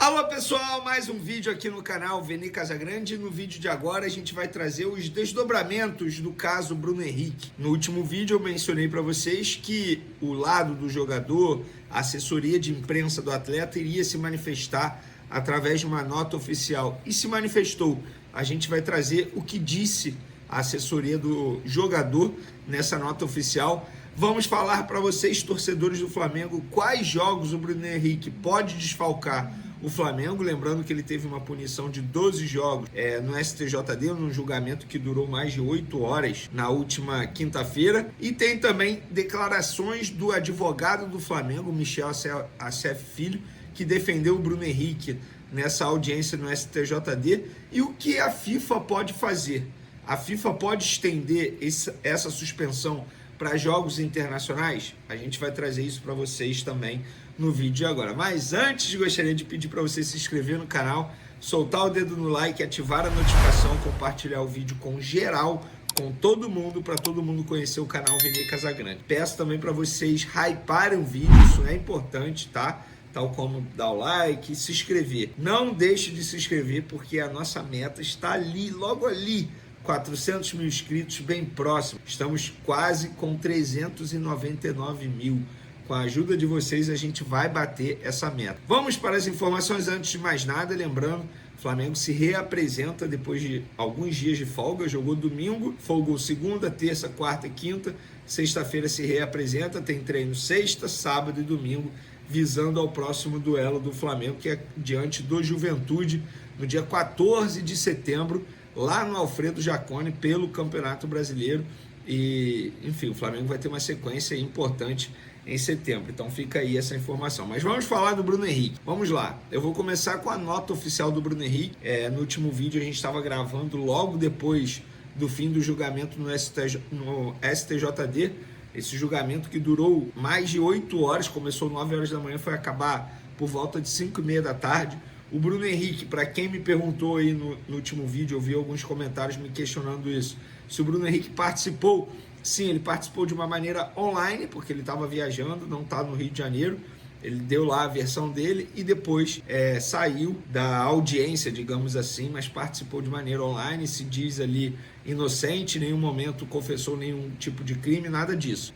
Alô pessoal, mais um vídeo aqui no canal Vene Casagrande. No vídeo de agora a gente vai trazer os desdobramentos do caso Bruno Henrique. No último vídeo eu mencionei para vocês que o lado do jogador, a assessoria de imprensa do atleta iria se manifestar através de uma nota oficial. E se manifestou. A gente vai trazer o que disse a assessoria do jogador nessa nota oficial. Vamos falar para vocês, torcedores do Flamengo, quais jogos o Bruno Henrique pode desfalcar o Flamengo, lembrando que ele teve uma punição de 12 jogos no STJD, num julgamento que durou mais de 8 horas na última quinta-feira. E tem também declarações do advogado do Flamengo, Michel Acef Filho, que defendeu o Bruno Henrique nessa audiência no STJD. E o que a FIFA pode fazer? A FIFA pode estender essa suspensão para jogos internacionais? A gente vai trazer isso para vocês também no vídeo de agora. Mas antes, gostaria de pedir para você se inscrever no canal, soltar o dedo no like, ativar a notificação, compartilhar o vídeo com geral, com todo mundo, para todo mundo conhecer o canal Vene Casagrande. Peço também para vocês hyparem o vídeo, isso é importante, tá? Tal como dar o like e se inscrever. Não deixe de se inscrever, porque a nossa meta está ali, logo ali, 400 mil inscritos, bem próximo. Estamos quase com 399 mil. Com a ajuda de vocês, a gente vai bater essa meta. Vamos para as informações. Antes de mais nada, lembrando, o Flamengo se reapresenta depois de alguns dias de folga. Jogou domingo, folgou segunda, terça, quarta e quinta. Sexta-feira se reapresenta, tem treino sexta, sábado e domingo, visando ao próximo duelo do Flamengo, que é diante do Juventude, no dia 14 de setembro, lá no Alfredo Jaconi, pelo Campeonato Brasileiro. E, enfim, o Flamengo vai ter uma sequência importante em setembro, então fica aí essa informação. Mas vamos falar do Bruno Henrique. Vamos lá, eu vou começar com a nota oficial do Bruno Henrique. No último vídeo a gente estava gravando logo depois do fim do julgamento no STJD, esse julgamento que durou mais de 8 horas, começou 9 horas da manhã, foi acabar por volta de 5h30 da tarde. O Bruno Henrique, para quem me perguntou aí no último vídeo, eu vi alguns comentários me questionando isso, se o Bruno Henrique participou. Sim, ele participou de uma maneira online, porque ele estava viajando, não está no Rio de Janeiro. Ele deu lá a versão dele e depois saiu da audiência, digamos assim, mas participou de maneira online, se diz ali inocente, em nenhum momento confessou nenhum tipo de crime, nada disso.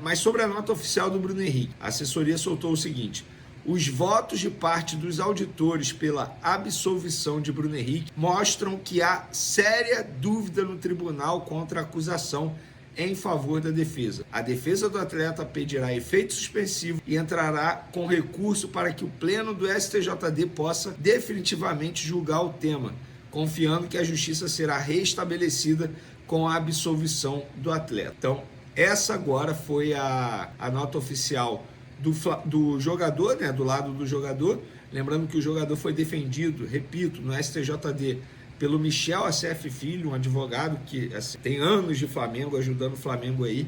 Mas sobre a nota oficial do Bruno Henrique, a assessoria soltou o seguinte: os votos de parte dos auditores pela absolvição de Bruno Henrique mostram que há séria dúvida no tribunal contra a acusação em favor da defesa. A defesa do atleta pedirá efeito suspensivo e entrará com recurso para que o pleno do STJD possa definitivamente julgar o tema, confiando que a justiça será restabelecida com a absolvição do atleta. Então, essa agora foi a nota oficial do jogador, né, do lado do jogador. Lembrando que o jogador foi defendido, repito, no STJD pelo Michel Acef Filho, um advogado que assim, tem anos de Flamengo, ajudando o Flamengo aí.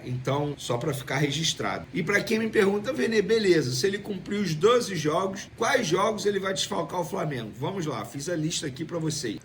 Então, só para ficar registrado. E para quem me pergunta, Vene, beleza, se ele cumpriu os 12 jogos, quais jogos ele vai desfalcar o Flamengo? Vamos lá, fiz a lista aqui para vocês.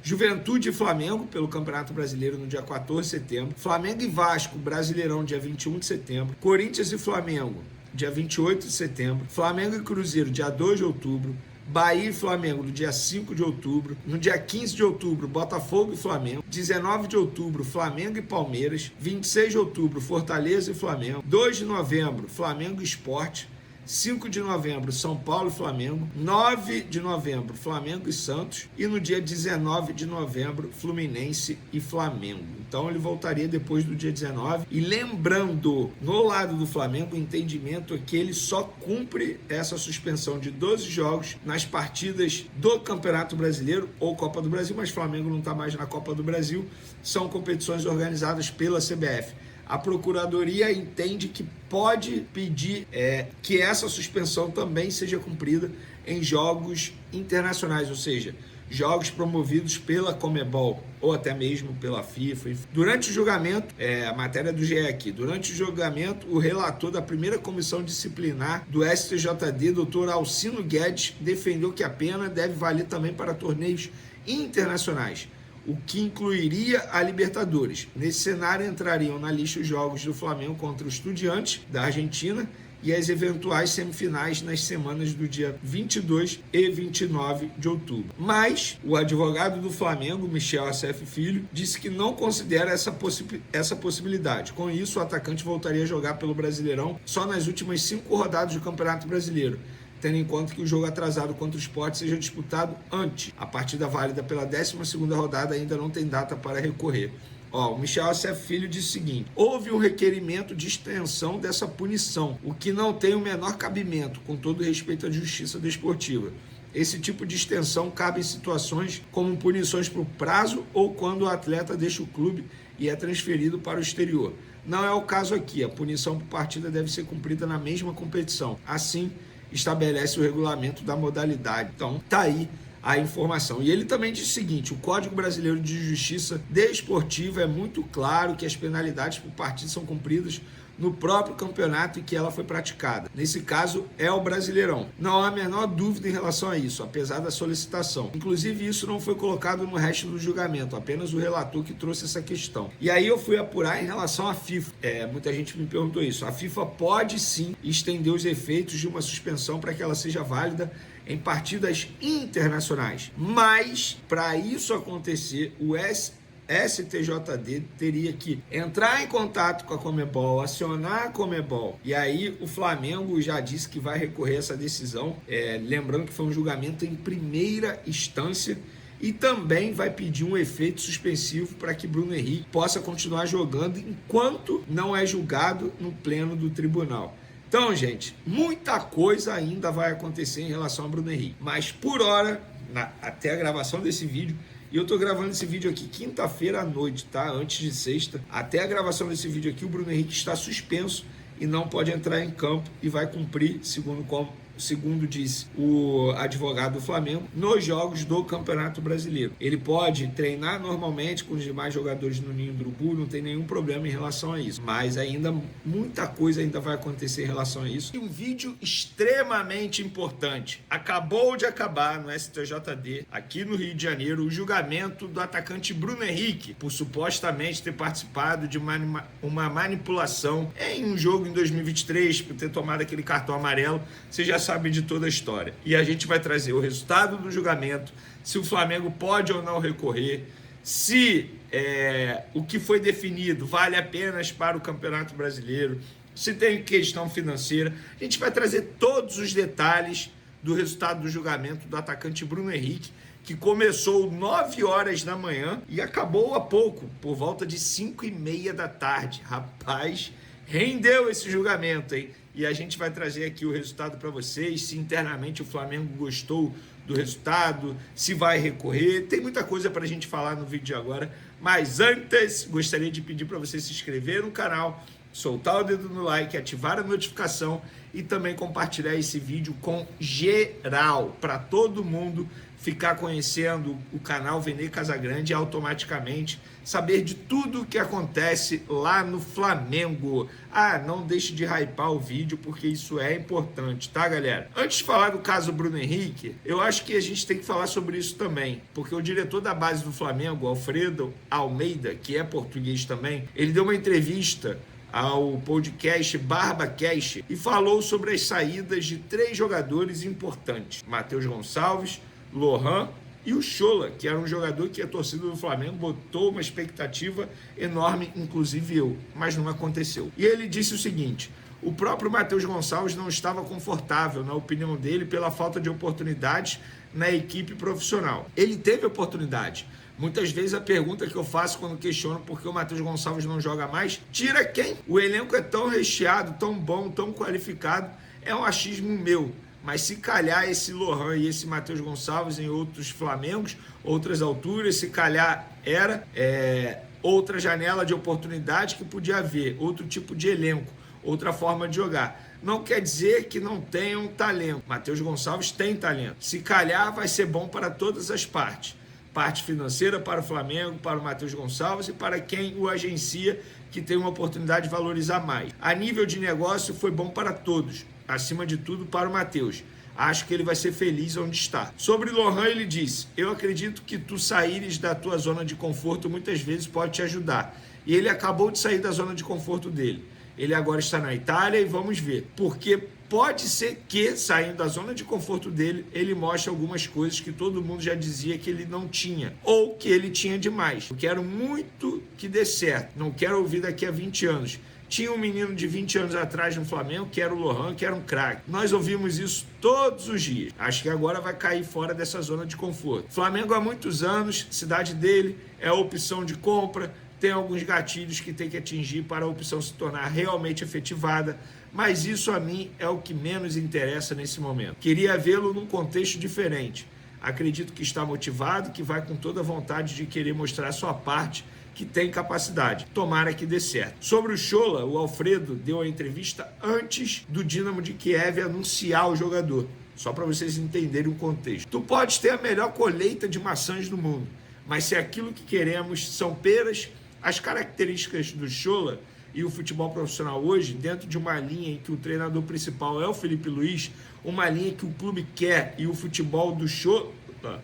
Juventude e Flamengo, pelo Campeonato Brasileiro, no dia 14 de setembro. Flamengo e Vasco, Brasileirão, dia 21 de setembro. Corinthians e Flamengo, dia 28 de setembro. Flamengo e Cruzeiro, dia 2 de outubro. Bahia e Flamengo no dia 5 de outubro, no dia 15 de outubro, Botafogo e Flamengo, 19 de outubro, Flamengo e Palmeiras, 26 de outubro, Fortaleza e Flamengo, 2 de novembro, Flamengo e Sport, 5 de novembro, São Paulo e Flamengo, 9 de novembro, Flamengo e Santos, e no dia 19 de novembro, Fluminense e Flamengo. Então ele voltaria depois do dia 19. E lembrando, no lado do Flamengo, o entendimento é que ele só cumpre essa suspensão de 12 jogos nas partidas do Campeonato Brasileiro ou Copa do Brasil, mas o Flamengo não está mais na Copa do Brasil, são competições organizadas pela CBF. A Procuradoria entende que pode pedir que essa suspensão também seja cumprida em jogos internacionais, ou seja, jogos promovidos pela Conmebol ou até mesmo pela FIFA. Durante o julgamento, a matéria do GE aqui, durante o julgamento, o relator da primeira comissão disciplinar do STJD, Dr. Alcino Guedes, defendeu que a pena deve valer também para torneios internacionais, o que incluiria a Libertadores. Nesse cenário entrariam na lista os jogos do Flamengo contra o Estudiantes da Argentina e as eventuais semifinais nas semanas do dia 22 e 29 de outubro. Mas o advogado do Flamengo, Michel Acef Filho, disse que não considera essa possibilidade. Com isso, o atacante voltaria a jogar pelo Brasileirão só nas últimas 5 rodadas do Campeonato Brasileiro, tendo em conta que o jogo atrasado contra o Sport seja disputado antes. A partida válida pela 12ª rodada ainda não tem data para recorrer. O Michel Acef Filho disse o seguinte: houve um requerimento de extensão dessa punição, o que não tem o menor cabimento, com todo respeito à justiça desportiva. Esse tipo de extensão cabe em situações como punições por prazo ou quando o atleta deixa o clube e é transferido para o exterior. Não é o caso aqui, a punição por partida deve ser cumprida na mesma competição. Assim, estabelece o regulamento da modalidade. Então, tá aí a informação. E ele também disse o seguinte: o Código Brasileiro de Justiça Desportiva é muito claro que as penalidades por partida são cumpridas no próprio campeonato em que ela foi praticada. Nesse caso, é o Brasileirão. Não há a menor dúvida em relação a isso, apesar da solicitação. Inclusive, isso não foi colocado no resto do julgamento, apenas o relator que trouxe essa questão. E aí eu fui apurar em relação à FIFA. Muita gente me perguntou isso. A FIFA pode sim estender os efeitos de uma suspensão para que ela seja válida em partidas internacionais. Mas, para isso acontecer, o STJD teria que entrar em contato com a Conmebol, acionar a Conmebol, e aí o Flamengo já disse que vai recorrer a essa decisão, lembrando que foi um julgamento em primeira instância, e também vai pedir um efeito suspensivo para que Bruno Henrique possa continuar jogando enquanto não é julgado no pleno do tribunal. Então, gente, muita coisa ainda vai acontecer em relação a Bruno Henrique, mas por hora, até a gravação desse vídeo, e eu tô gravando esse vídeo aqui quinta-feira à noite, tá? Antes de sexta. Até a gravação desse vídeo aqui, o Bruno Henrique está suspenso e não pode entrar em campo e vai cumprir, segundo disse o advogado do Flamengo, nos jogos do Campeonato Brasileiro. Ele pode treinar normalmente com os demais jogadores no Ninho do Urubu, não tem nenhum problema em relação a isso. Mas ainda, muita coisa ainda vai acontecer em relação a isso. E um vídeo extremamente importante. Acabou de acabar no STJD, aqui no Rio de Janeiro, o julgamento do atacante Bruno Henrique, por supostamente ter participado de uma manipulação em um jogo em 2023, por ter tomado aquele cartão amarelo. Você já sabe de toda a história. E a gente vai trazer o resultado do julgamento, se o Flamengo pode ou não recorrer, se o que foi definido vale apenas para o Campeonato Brasileiro, se tem questão financeira. A gente vai trazer todos os detalhes do resultado do julgamento do atacante Bruno Henrique, que começou 9 horas da manhã e acabou há pouco, por volta de 5h30 da tarde. Rapaz, rendeu esse julgamento, hein? E a gente vai trazer aqui o resultado para vocês, se internamente o Flamengo gostou do resultado, se vai recorrer. Tem muita coisa para a gente falar no vídeo de agora, mas antes gostaria de pedir para você se inscrever no canal, soltar o dedo no like, ativar a notificação e também compartilhar esse vídeo com geral, para todo mundo ficar conhecendo o canal Vene Casagrande e automaticamente saber de tudo o que acontece lá no Flamengo. Não deixe de hypar o vídeo, porque isso é importante, tá, galera? Antes de falar do caso Bruno Henrique, eu acho que a gente tem que falar sobre isso também, porque o diretor da base do Flamengo, Alfredo Almeida, que é português também, ele deu uma entrevista ao podcast BarbaCast e falou sobre as saídas de 3 jogadores importantes: Matheus Gonçalves, Lohan e o Chola, que era um jogador que a torcida do Flamengo botou uma expectativa enorme, inclusive eu, mas não aconteceu. E ele disse o seguinte: o próprio Matheus Gonçalves não estava confortável, na opinião dele, pela falta de oportunidades na equipe profissional. Ele teve oportunidade. Muitas vezes a pergunta que eu faço quando questiono por que o Matheus Gonçalves não joga mais: tira quem? O elenco é tão recheado, tão bom, tão qualificado, é um achismo meu. Mas se calhar esse Lohan e esse Matheus Gonçalves em outros Flamengos, outras alturas, se calhar era outra janela de oportunidade que podia haver, outro tipo de elenco, outra forma de jogar. Não quer dizer que não tenham talento. Matheus Gonçalves tem talento. Se calhar vai ser bom para todas as partes. Parte financeira para o Flamengo, para o Matheus Gonçalves e para quem o agencia, que tem uma oportunidade de valorizar mais. A nível de negócio foi bom para todos, acima de tudo para o Matheus. Acho que ele vai ser feliz onde está. Sobre Lohan, ele disse: eu acredito que tu saíres da tua zona de conforto muitas vezes pode te ajudar. E ele acabou de sair da zona de conforto dele. Ele agora está na Itália e vamos ver. Porque pode ser que, saindo da zona de conforto dele, ele mostre algumas coisas que todo mundo já dizia que ele não tinha, ou que ele tinha demais. Eu quero muito que dê certo, não quero ouvir daqui a 20 anos. Tinha um menino de 20 anos atrás no Flamengo, que era o Lohan, que era um craque. Nós ouvimos isso todos os dias. Acho que agora vai cair fora dessa zona de conforto. Flamengo há muitos anos, cidade dele, é a opção de compra, tem alguns gatilhos que tem que atingir para a opção se tornar realmente efetivada, mas isso a mim é o que menos interessa nesse momento. Queria vê-lo num contexto diferente. Acredito que está motivado, que vai com toda a vontade de querer mostrar a sua parte, que tem capacidade. Tomara que dê certo. Sobre o Schola, o Alfredo deu a entrevista antes do Dinamo de Kiev anunciar o jogador. Só para vocês entenderem o contexto. Tu podes ter a melhor colheita de maçãs do mundo, mas se aquilo que queremos são peras, as características do Schola e o futebol profissional hoje, dentro de uma linha em que o treinador principal é o Felipe Luiz, uma linha que o clube quer e o futebol do Schola,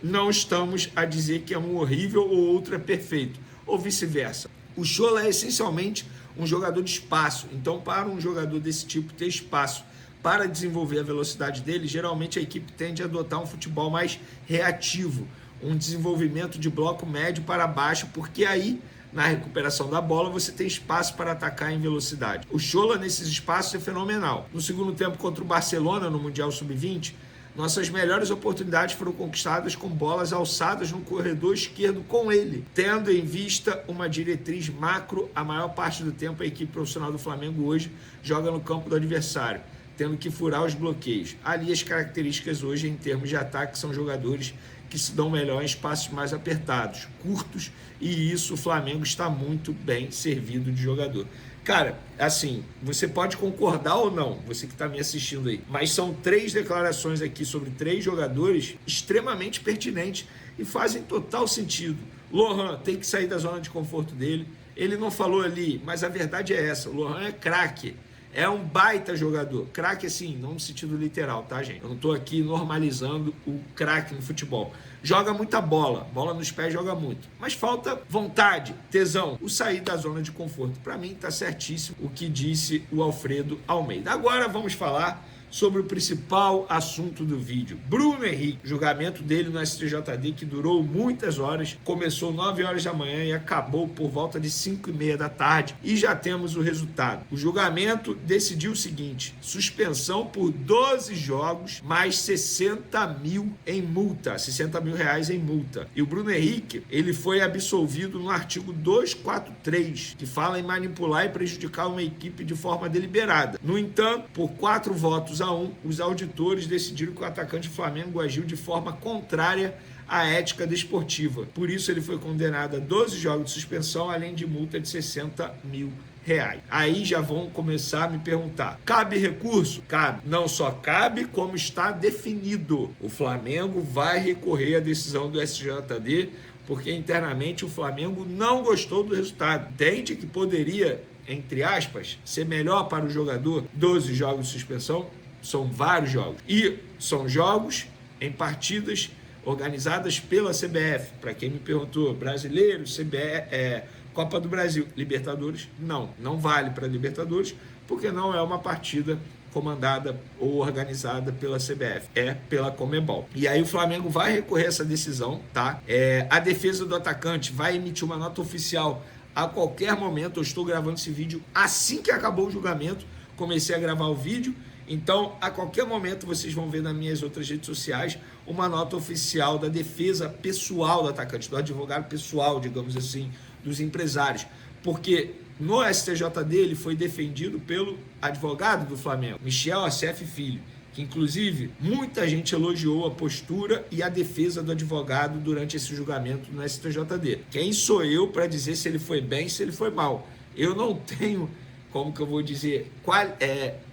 não estamos a dizer que é um horrível ou outro é perfeito, ou vice-versa. O Schola é essencialmente um jogador de espaço, então para um jogador desse tipo ter espaço para desenvolver a velocidade dele, geralmente a equipe tende a adotar um futebol mais reativo, um desenvolvimento de bloco médio para baixo, porque aí na recuperação da bola você tem espaço para atacar em velocidade. O Schola nesses espaços é fenomenal. No segundo tempo contra o Barcelona no Mundial Sub-20, nossas melhores oportunidades foram conquistadas com bolas alçadas no corredor esquerdo com ele, tendo em vista uma diretriz macro. A maior parte do tempo a equipe profissional do Flamengo hoje joga no campo do adversário, tendo que furar os bloqueios. Ali as características hoje em termos de ataque são jogadores que se dão melhor em espaços mais apertados, curtos, e isso o Flamengo está muito bem servido de jogador. Cara, assim, você pode concordar ou não, você que está me assistindo aí, mas são 3 declarações aqui sobre 3 jogadores extremamente pertinentes e fazem total sentido. Lohan tem que sair da zona de conforto dele, ele não falou ali, mas a verdade é essa, o Lohan é craque. É um baita jogador. Craque assim, não no sentido literal, tá, gente? Eu não tô aqui normalizando o craque no futebol. Joga muita bola. Bola nos pés joga muito. Mas falta vontade, tesão. O sair da zona de conforto. Para mim tá certíssimo o que disse o Alfredo Almeida. Agora vamos falar sobre o principal assunto do vídeo. Bruno Henrique, julgamento dele no STJD que durou muitas horas, começou 9 horas da manhã e acabou por volta de 5h30 da tarde e já temos o resultado. O julgamento decidiu o seguinte: suspensão por 12 jogos mais 60 mil em multa, 60 mil reais em multa. E o Bruno Henrique, ele foi absolvido no artigo 243, que fala em manipular e prejudicar uma equipe de forma deliberada. No entanto, por 4 votos a 1, os auditores decidiram que o atacante do Flamengo agiu de forma contrária à ética desportiva. Por isso ele foi condenado a 12 jogos de suspensão, além de multa de 60 mil reais. Aí já vão começar a me perguntar: cabe recurso? Cabe. Não só cabe, como está definido. O Flamengo vai recorrer à decisão do STJD, porque internamente o Flamengo não gostou do resultado. Entende que poderia, entre aspas, ser melhor para o jogador. 12 jogos de suspensão são vários jogos. E são jogos em partidas organizadas pela CBF. Para quem me perguntou, brasileiro, CBF, Copa do Brasil, Libertadores, não vale para Libertadores, porque não é uma partida comandada ou organizada pela CBF, é pela Conmebol. E aí o Flamengo vai recorrer a essa decisão, tá? A defesa do atacante vai emitir uma nota oficial a qualquer momento. Eu estou gravando esse vídeo assim que acabou o julgamento, comecei a gravar o vídeo, então a qualquer momento vocês vão ver nas minhas outras redes sociais uma nota oficial da defesa pessoal do atacante, do advogado pessoal, digamos assim, dos empresários, porque no STJD ele foi defendido pelo advogado do Flamengo, Michel Assef Filho, que inclusive muita gente elogiou a postura e a defesa do advogado durante esse julgamento no STJD. Quem sou eu para dizer se ele foi bem, se ele foi mal? Eu não tenho, como que eu vou dizer,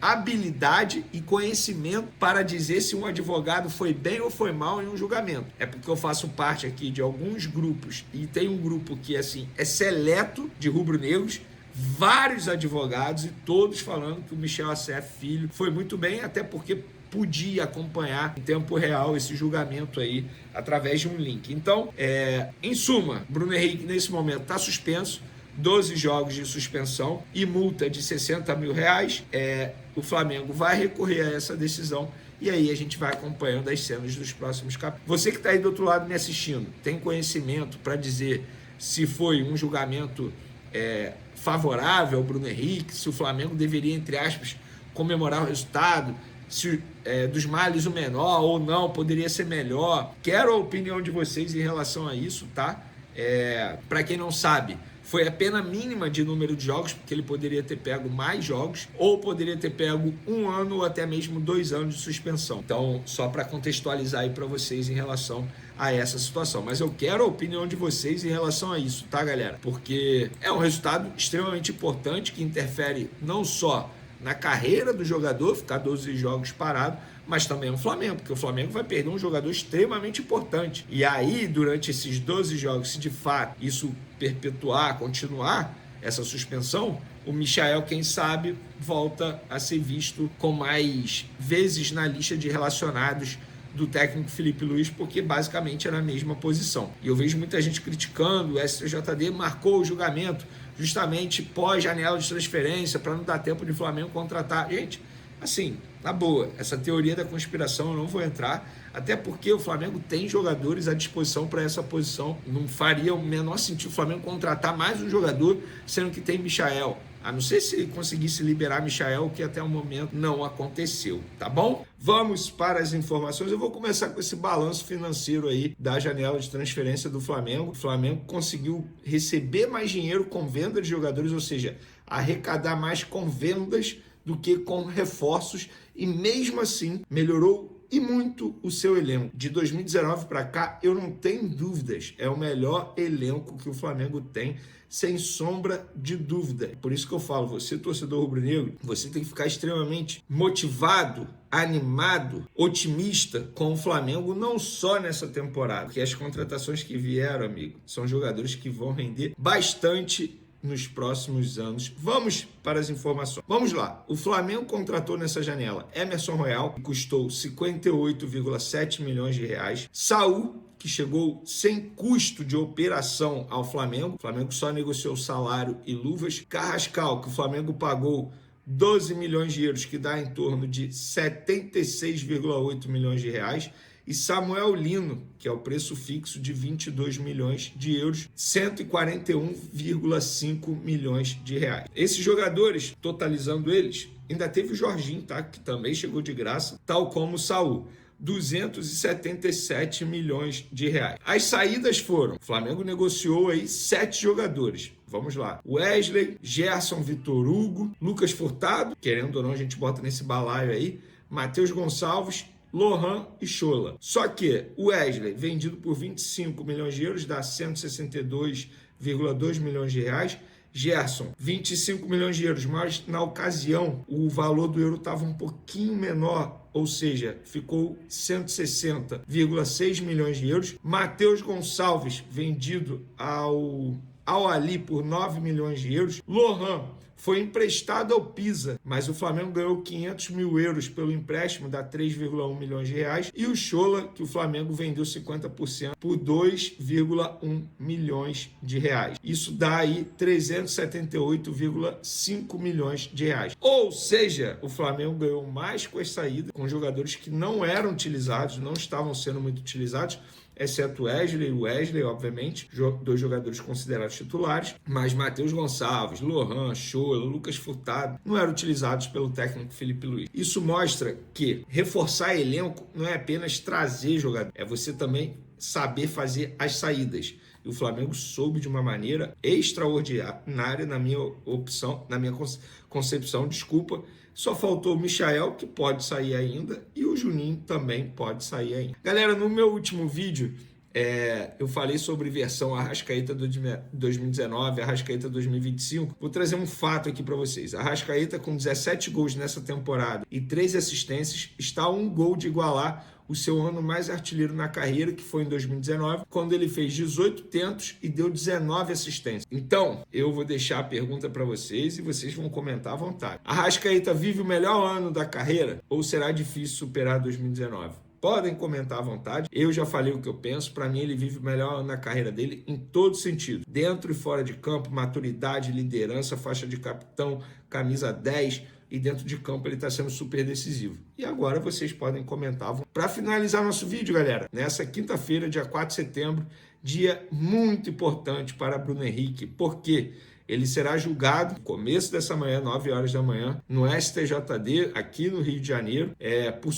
habilidade e conhecimento para dizer se um advogado foi bem ou foi mal em um julgamento. É porque eu faço parte aqui de alguns grupos, e tem um grupo que assim é seleto de rubro-negros, vários advogados, e todos falando que o Michel Assef Filho foi muito bem, até porque podia acompanhar em tempo real esse julgamento aí através de um link. Então, em suma, Bruno Henrique nesse momento está suspenso, 12 jogos de suspensão e multa de R$60 mil. O Flamengo vai recorrer a essa decisão e aí a gente vai acompanhando as cenas dos próximos capítulos. Você que está aí do outro lado me assistindo, tem conhecimento para dizer se foi um julgamento favorável ao Bruno Henrique, se o Flamengo deveria, entre aspas, comemorar o resultado, se dos males o menor ou não, poderia ser melhor. Quero a opinião de vocês em relação a isso, tá? Para quem não sabe, foi a pena mínima de número de jogos, porque ele poderia ter pego mais jogos, ou poderia ter pego 1 ano ou até mesmo 2 anos de suspensão. Então, só para contextualizar aí para vocês em relação a essa situação. Mas eu quero a opinião de vocês em relação a isso, tá, galera? Porque é um resultado extremamente importante que interfere não só na carreira do jogador, ficar 12 jogos parado, mas também no Flamengo, porque o Flamengo vai perder um jogador extremamente importante. E aí, durante esses 12 jogos, se de fato isso perpetuar, continuar essa suspensão, o Michael, quem sabe, volta a ser visto com mais vezes na lista de relacionados do técnico Felipe Luiz, porque basicamente era a mesma posição. E eu vejo muita gente criticando, o STJD marcou o julgamento justamente pós-janela de transferência, para não dar tempo de Flamengo contratar. Gente, assim, na boa, essa teoria da conspiração eu não vou entrar, até porque o Flamengo tem jogadores à disposição para essa posição. Não faria o menor sentido o Flamengo contratar mais um jogador, sendo que tem Michael. A não ser se conseguisse liberar Michael, o que até o momento não aconteceu, tá bom? Vamos para as informações. Eu vou começar com esse balanço financeiro aí da janela de transferência do Flamengo. O Flamengo conseguiu receber mais dinheiro com venda de jogadores, ou seja, arrecadar mais com vendas do que com reforços, e mesmo assim melhorou e muito o seu elenco. De 2019 para cá, eu não tenho dúvidas, é o melhor elenco que o Flamengo tem, sem sombra de dúvida. Por isso que eu falo, você torcedor rubro-negro, você tem que ficar extremamente motivado, animado, otimista com o Flamengo, não só nessa temporada, porque as contratações que vieram, amigo, são jogadores que vão render bastante nos próximos anos. Vamos para as informações. Vamos lá. O Flamengo contratou nessa janela Emerson Royal, que custou 58,7 milhões de reais. Saul, que chegou sem custo de operação ao Flamengo. O Flamengo só negociou salário e luvas. Carrascal, que o Flamengo pagou 12 milhões de euros, que dá em torno de 76,8 milhões de reais. E Samuel Lino, que é o preço fixo de 22 milhões de euros, 141,5 milhões de reais. Esses jogadores, totalizando eles, ainda teve o Jorginho, tá? Que também chegou de graça, tal como o Saul. 277 milhões de reais. As saídas foram: o Flamengo negociou aí 7 jogadores. Vamos lá. Wesley, Gerson, Vitor Hugo, Lucas Furtado, querendo ou não a gente bota nesse balaio aí, Matheus Gonçalves, Lohan e Schola. Só que o Wesley, vendido por 25 milhões de euros, dá 162,2 milhões de reais. Gerson, 25 milhões de euros, mas na ocasião o valor do euro estava um pouquinho menor, ou seja, ficou 160,6 milhões de euros. Matheus Gonçalves, vendido ao Ali por 9 milhões de euros. Lohan foi emprestado ao Pisa, mas o Flamengo ganhou 500 mil euros pelo empréstimo, dá 3,1 milhões de reais. E o Schola, que o Flamengo vendeu 50% por 2,1 milhões de reais. Isso dá aí 378,5 milhões de reais. Ou seja, o Flamengo ganhou mais com as saídas, com jogadores que não eram utilizados, não estavam sendo muito utilizados, exceto Wesley, obviamente, 2 jogadores considerados titulares, mas Matheus Gonçalves, Lohan, Schola, Lucas Furtado não eram utilizados pelo técnico Felipe Luiz. Isso mostra que reforçar elenco não é apenas trazer jogador, é você também saber fazer as saídas. E o Flamengo soube de uma maneira extraordinária, na minha concepção, Só faltou o Michael, que pode sair ainda, e o Juninho também pode sair ainda. Galera, no meu último vídeo, eu falei sobre versão Arrascaeta 2019, Arrascaeta 2025. Vou trazer um fato aqui para vocês. Arrascaeta, com 17 gols nessa temporada e 3 assistências, está a 1 gol de igualar o seu ano mais artilheiro na carreira, que foi em 2019, quando ele fez 18 tentos e deu 19 assistências. Então, eu vou deixar a pergunta para vocês e vocês vão comentar à vontade. Arrascaeta vive o melhor ano da carreira ou será difícil superar 2019? podem comentar à vontade. Eu já falei o que eu penso. Para mim, ele vive melhor na carreira dele em todo sentido. Dentro e fora de campo, maturidade, liderança, faixa de capitão, camisa 10. E dentro de campo ele está sendo super decisivo. E agora vocês podem comentar. Para finalizar nosso vídeo, galera, nessa quinta-feira, dia 4 de setembro, dia muito importante para Bruno Henrique, porque ele será julgado no começo dessa manhã, 9 horas da manhã, no STJD, aqui no Rio de Janeiro, por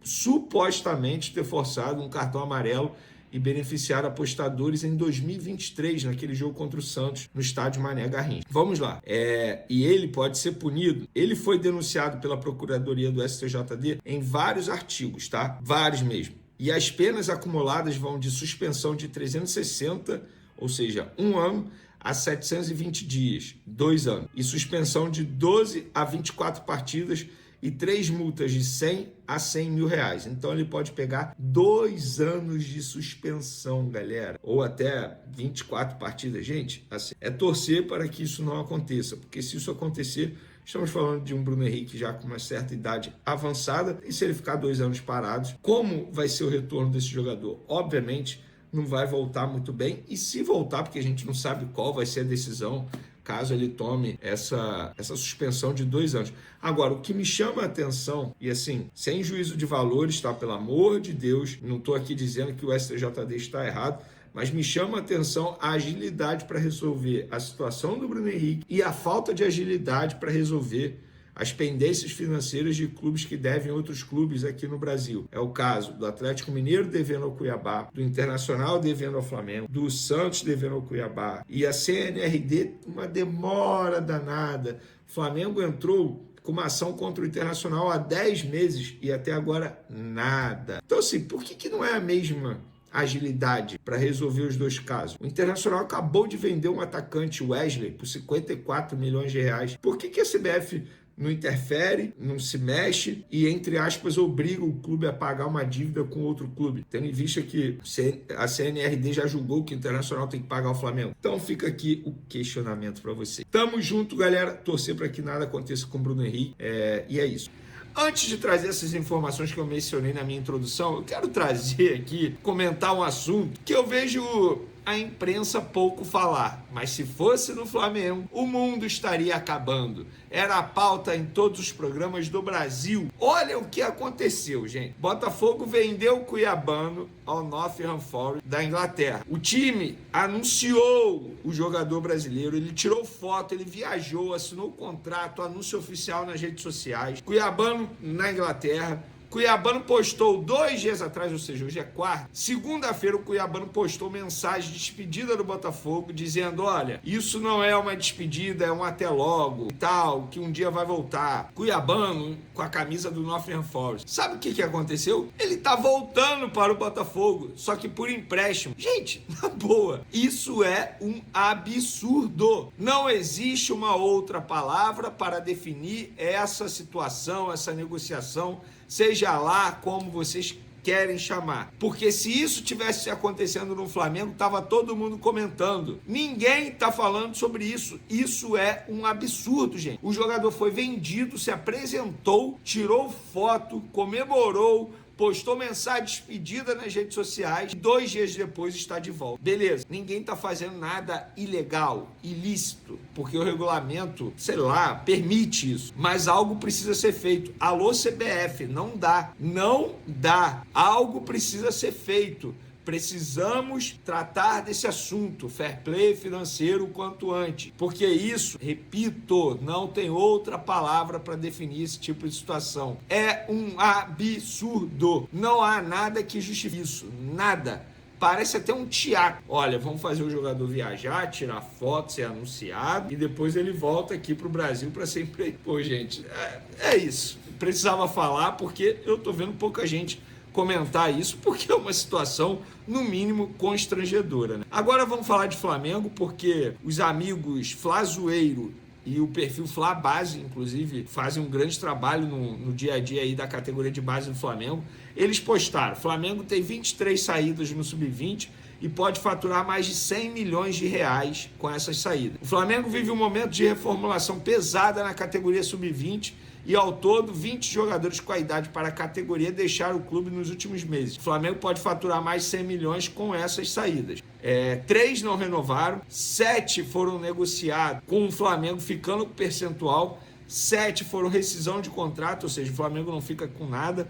supostamente ter forçado um cartão amarelo e beneficiar apostadores em 2023, naquele jogo contra o Santos, no estádio Mané Garrincha. Vamos lá. E ele pode ser punido. Ele foi denunciado pela Procuradoria do STJD em vários artigos, tá? Vários mesmo. E as penas acumuladas vão de suspensão de 360, ou seja, 1 ano, a 720 dias, 2 anos. E suspensão de 12 a 24 partidas e 3 multas de 100 a 100 mil reais. Então ele pode pegar 2 anos de suspensão, galera. Ou até 24 partidas. Gente, assim, é torcer para que isso não aconteça. Porque se isso acontecer, estamos falando de um Bruno Henrique já com uma certa idade avançada. E se ele ficar 2 anos parados, como vai ser o retorno desse jogador? Obviamente, não vai voltar muito bem. E se voltar, porque a gente não sabe qual vai ser a decisão, caso ele tome essa suspensão de 2 anos. Agora, o que me chama a atenção, e assim, sem juízo de valores, tá? Pelo amor de Deus, não estou aqui dizendo que o STJD está errado, mas me chama a atenção a agilidade para resolver a situação do Bruno Henrique e a falta de agilidade para resolver as pendências financeiras de clubes que devem outros clubes aqui no Brasil. É o caso do Atlético Mineiro devendo ao Cuiabá, do Internacional devendo ao Flamengo, do Santos devendo ao Cuiabá. E a CNRD, uma demora danada. O Flamengo entrou com uma ação contra o Internacional há 10 meses e até agora nada. Então assim, por que não é a mesma agilidade para resolver os dois casos? O Internacional acabou de vender um atacante, Wesley, por 54 milhões de reais. Por que a CBF não interfere, não se mexe e, entre aspas, obriga o clube a pagar uma dívida com outro clube, tendo em vista que a CNRD já julgou que o Internacional tem que pagar o Flamengo? Então fica aqui o questionamento para você. Tamo junto, galera. Torcer para que nada aconteça com o Bruno Henrique. E é isso. Antes de trazer essas informações que eu mencionei na minha introdução, eu quero trazer aqui, comentar um assunto que eu vejo a imprensa pouco falar, mas se fosse no Flamengo, o mundo estaria acabando. Era a pauta em todos os programas do Brasil. Olha o que aconteceu, gente. Botafogo vendeu o Cuiabano ao Nottingham Forest da Inglaterra. O time anunciou o jogador brasileiro, ele tirou foto, ele viajou, assinou o contrato, anúncio oficial nas redes sociais. Cuiabano na Inglaterra. Cuiabano postou 2 dias atrás, ou seja, hoje é quarta. Segunda-feira, o Cuiabano postou mensagem de despedida do Botafogo, dizendo: olha, isso não é uma despedida, é um até logo, tal, que um dia vai voltar. Cuiabano com a camisa do Nottingham Forest. Sabe o que aconteceu? Ele tá voltando para o Botafogo, só que por empréstimo. Gente, na boa, isso é um absurdo. Não existe uma outra palavra para definir essa situação, essa negociação, seja lá como vocês querem chamar. Porque se isso tivesse acontecendo no Flamengo, estava todo mundo comentando. Ninguém está falando sobre isso. Isso é um absurdo, gente. O jogador foi vendido, se apresentou, tirou foto, comemorou, postou mensagem de despedida nas redes sociais e 2 dias depois está de volta. Beleza, ninguém está fazendo nada ilegal, ilícito, porque o regulamento, sei lá, permite isso. Mas algo precisa ser feito. Alô, CBF, não dá. Não dá. Algo precisa ser feito. Precisamos tratar desse assunto, fair play financeiro, o quanto antes. Porque isso, repito, não tem outra palavra para definir esse tipo de situação. É um absurdo. Não há nada que justifique isso. Nada. Parece até um teatro. Olha, vamos fazer o jogador viajar, tirar foto, ser anunciado e depois ele volta aqui pro Brasil para sempre. Pô, gente, é isso. Precisava falar porque eu tô vendo pouca gente comentar isso, porque é uma situação, no mínimo, constrangedora, né? Agora vamos falar de Flamengo, porque os amigos Flazoeiro e o perfil Fla Base, inclusive, fazem um grande trabalho no dia a dia aí da categoria de base do Flamengo. Eles postaram: Flamengo tem 23 saídas no Sub-20 e pode faturar mais de 100 milhões de reais com essas saídas. O Flamengo vive um momento de reformulação pesada na categoria Sub-20 e ao todo 20 jogadores com a idade para a categoria deixaram o clube nos últimos meses. O Flamengo pode faturar mais de 100 milhões com essas saídas. 3 não renovaram, 7 foram negociados com o Flamengo ficando com percentual, 7 foram rescisão de contrato, ou seja, o Flamengo não fica com nada.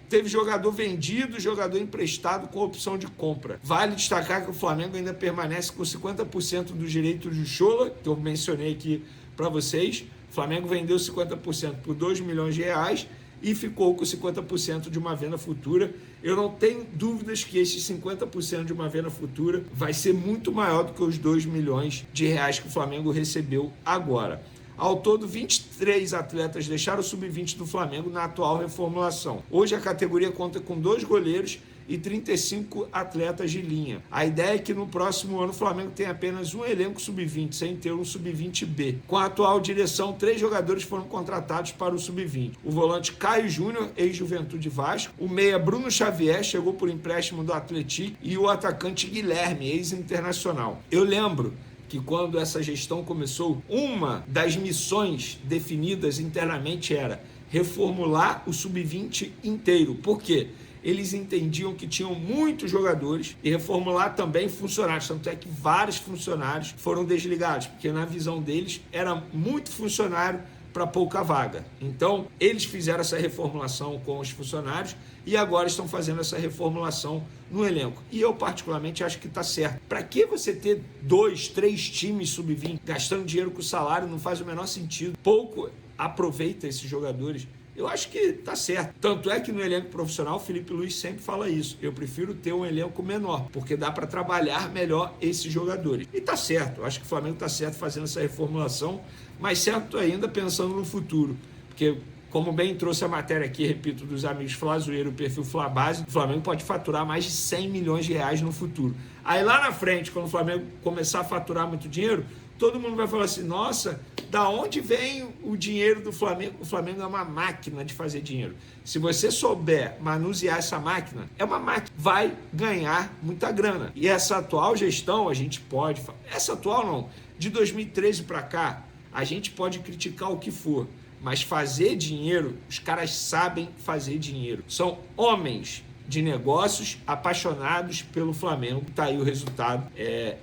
Teve jogador vendido, jogador emprestado com opção de compra. Vale destacar que o Flamengo ainda permanece com 50% dos direitos do Schola, que eu mencionei aqui para vocês. O Flamengo vendeu 50% por 2 milhões de reais e ficou com 50% de uma venda futura. Eu não tenho dúvidas que esse 50% de uma venda futura vai ser muito maior do que os 2 milhões de reais que o Flamengo recebeu agora. Ao todo, 23 atletas deixaram o sub-20 do Flamengo na atual reformulação. Hoje a categoria conta com 2 goleiros e 35 atletas de linha. A ideia é que no próximo ano o Flamengo tenha apenas um elenco sub-20, sem ter um sub-20B. Com a atual direção, 3 jogadores foram contratados para o sub-20. O volante Caio Júnior, ex-Juventude Vasco, o meia Bruno Xavier, chegou por empréstimo do Atlético, e o atacante Guilherme, ex-internacional. Eu lembro que quando essa gestão começou, uma das missões definidas internamente era reformular o sub-20 inteiro. Por quê? Eles entendiam que tinham muitos jogadores e reformular também funcionários. Tanto é que vários funcionários foram desligados, porque na visão deles era muito funcionário para pouca vaga. Então, eles fizeram essa reformulação com os funcionários e agora estão fazendo essa reformulação no elenco. E eu, particularmente, acho que está certo. Para que você ter 2, 3 times sub-20 gastando dinheiro com salário? Não faz o menor sentido. Pouco aproveita esses jogadores. Eu acho que está certo. Tanto é que no elenco profissional, o Felipe Luiz sempre fala isso. Eu prefiro ter um elenco menor, porque dá para trabalhar melhor esses jogadores. E está certo. Eu acho que o Flamengo está certo fazendo essa reformulação, mas certo ainda pensando no futuro. Porque, como bem trouxe a matéria aqui, repito, dos amigos Flazoeiro, o perfil Flabase, o Flamengo pode faturar mais de 100 milhões de reais no futuro. Aí lá na frente, quando o Flamengo começar a faturar muito dinheiro, todo mundo vai falar assim, nossa, da onde vem o dinheiro do Flamengo? O Flamengo é uma máquina de fazer dinheiro. Se você souber manusear essa máquina, é uma máquina, vai ganhar muita grana. E essa atual gestão, a gente pode... Essa atual não, de 2013 para cá, a gente pode criticar o que for, mas fazer dinheiro, os caras sabem fazer dinheiro. São homens de negócios apaixonados pelo Flamengo. Tá aí o resultado.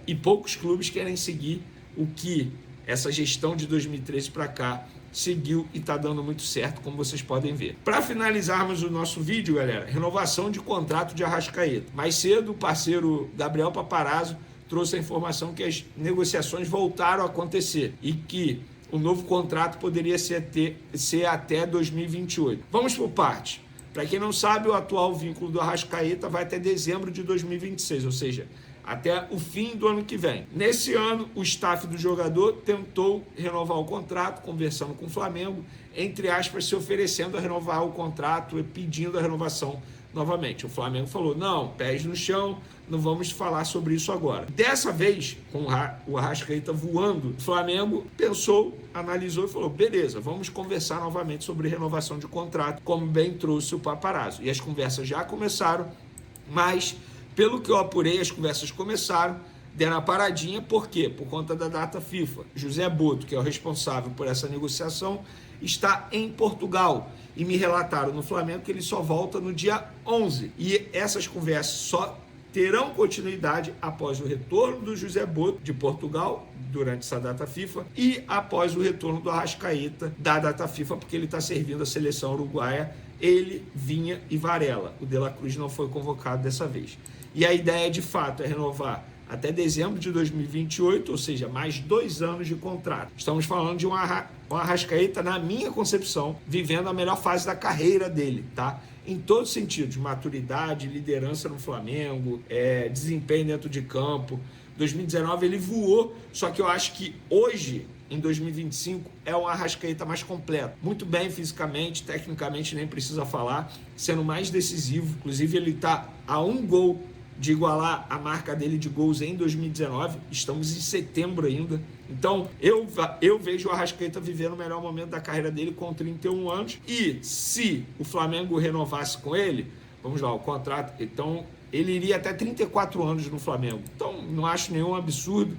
E poucos clubes querem seguir o que essa gestão de 2013 para cá seguiu e está dando muito certo, como vocês podem ver. Para finalizarmos o nosso vídeo, galera, renovação de contrato de Arrascaeta. Mais cedo, o parceiro Gabriel Paparazzo trouxe a informação que as negociações voltaram a acontecer e que o novo contrato poderia ser até 2028. Vamos por parte. Para quem não sabe, o atual vínculo do Arrascaeta vai até dezembro de 2026, ou seja, até o fim do ano que vem. Nesse ano, o staff do jogador tentou renovar o contrato, conversando com o Flamengo, entre aspas, se oferecendo a renovar o contrato e pedindo a renovação novamente. O Flamengo falou, não, pés no chão, não vamos falar sobre isso agora. Dessa vez, com o Arrascaeta voando, o Flamengo pensou, analisou e falou, beleza, vamos conversar novamente sobre renovação de contrato, como bem trouxe o Paparazzo. E as conversas já começaram, mas pelo que eu apurei, as conversas começaram, deram a paradinha, por quê? Por conta da data FIFA. José Boto, que é o responsável por essa negociação, está em Portugal. E me relataram no Flamengo que ele só volta no dia 11. E essas conversas só terão continuidade após o retorno do José Boto de Portugal, durante essa data FIFA, e após o retorno do Arrascaeta da data FIFA, porque ele está servindo a seleção uruguaia, ele, Vinha e Varela. O De La Cruz não foi convocado dessa vez. E a ideia, de fato, é renovar até dezembro de 2028, ou seja, mais 2 anos de contrato. Estamos falando de um Arrascaeta, na minha concepção, vivendo a melhor fase da carreira dele, tá? Em todos os sentidos, maturidade, liderança no Flamengo, desempenho dentro de campo. 2019 ele voou, só que eu acho que hoje, em 2025, é um Arrascaeta mais completo. Muito bem fisicamente, tecnicamente nem precisa falar, sendo mais decisivo. Inclusive ele está a 1 gol de igualar a marca dele de gols em 2019, estamos em setembro ainda. Então, eu vejo o Arrascaeta vivendo o melhor momento da carreira dele com 31 anos, e se o Flamengo renovasse com ele, Vamos lá, o contrato, então ele iria até 34 anos no Flamengo. Então não acho nenhum absurdo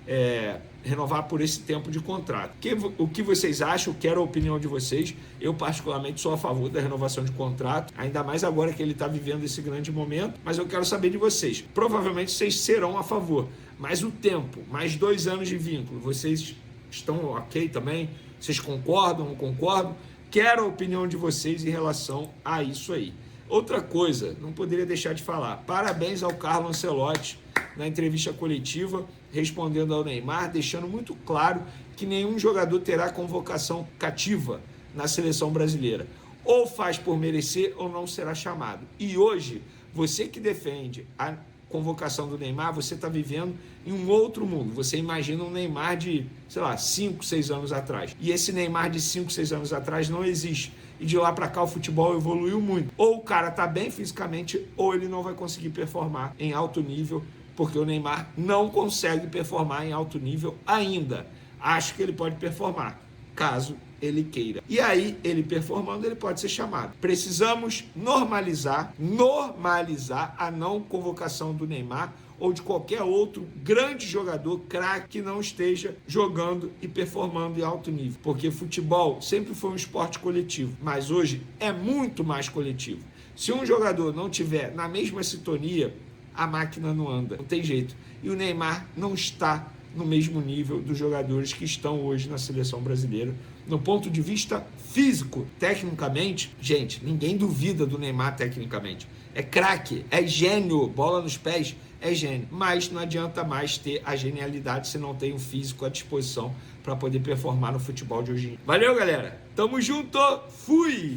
renovar por esse tempo de contrato. O que vocês acham? Quero a opinião de vocês. Eu particularmente sou a favor da renovação de contrato, ainda mais agora que ele está vivendo esse grande momento, mas eu quero saber de vocês. Provavelmente vocês serão a favor, mas o tempo, mais 2 anos de vínculo, vocês estão ok também? Vocês concordam, não concordam? Quero a opinião de vocês em relação a isso aí. Outra coisa, não poderia deixar de falar, parabéns ao Carlo Ancelotti na entrevista coletiva, respondendo ao Neymar, deixando muito claro que nenhum jogador terá convocação cativa na seleção brasileira. Ou faz por merecer ou não será chamado. E hoje, você que defende a convocação do Neymar, você está vivendo em um outro mundo. Você imagina um Neymar de, sei lá, 5, 6 anos atrás. E esse Neymar de 5, 6 anos atrás não existe. E de lá para cá o futebol evoluiu muito. Ou o cara tá bem fisicamente, ou ele não vai conseguir performar em alto nível, porque o Neymar não consegue performar em alto nível ainda. Acho que ele pode performar, caso ele queira. E aí, ele performando, ele pode ser chamado. Precisamos normalizar a não convocação do Neymar ou de qualquer outro grande jogador, craque, que não esteja jogando e performando em alto nível. Porque futebol sempre foi um esporte coletivo, mas hoje é muito mais coletivo. Se um jogador não tiver na mesma sintonia, a máquina não anda, não tem jeito. E o Neymar não está no mesmo nível dos jogadores que estão hoje na seleção brasileira. No ponto de vista físico, tecnicamente, gente, ninguém duvida do Neymar tecnicamente. É craque, é gênio, bola nos pés, é gênio. Mas não adianta mais ter a genialidade se não tem o físico à disposição para poder performar no futebol de hoje em dia. Valeu, galera! Tamo junto! Fui!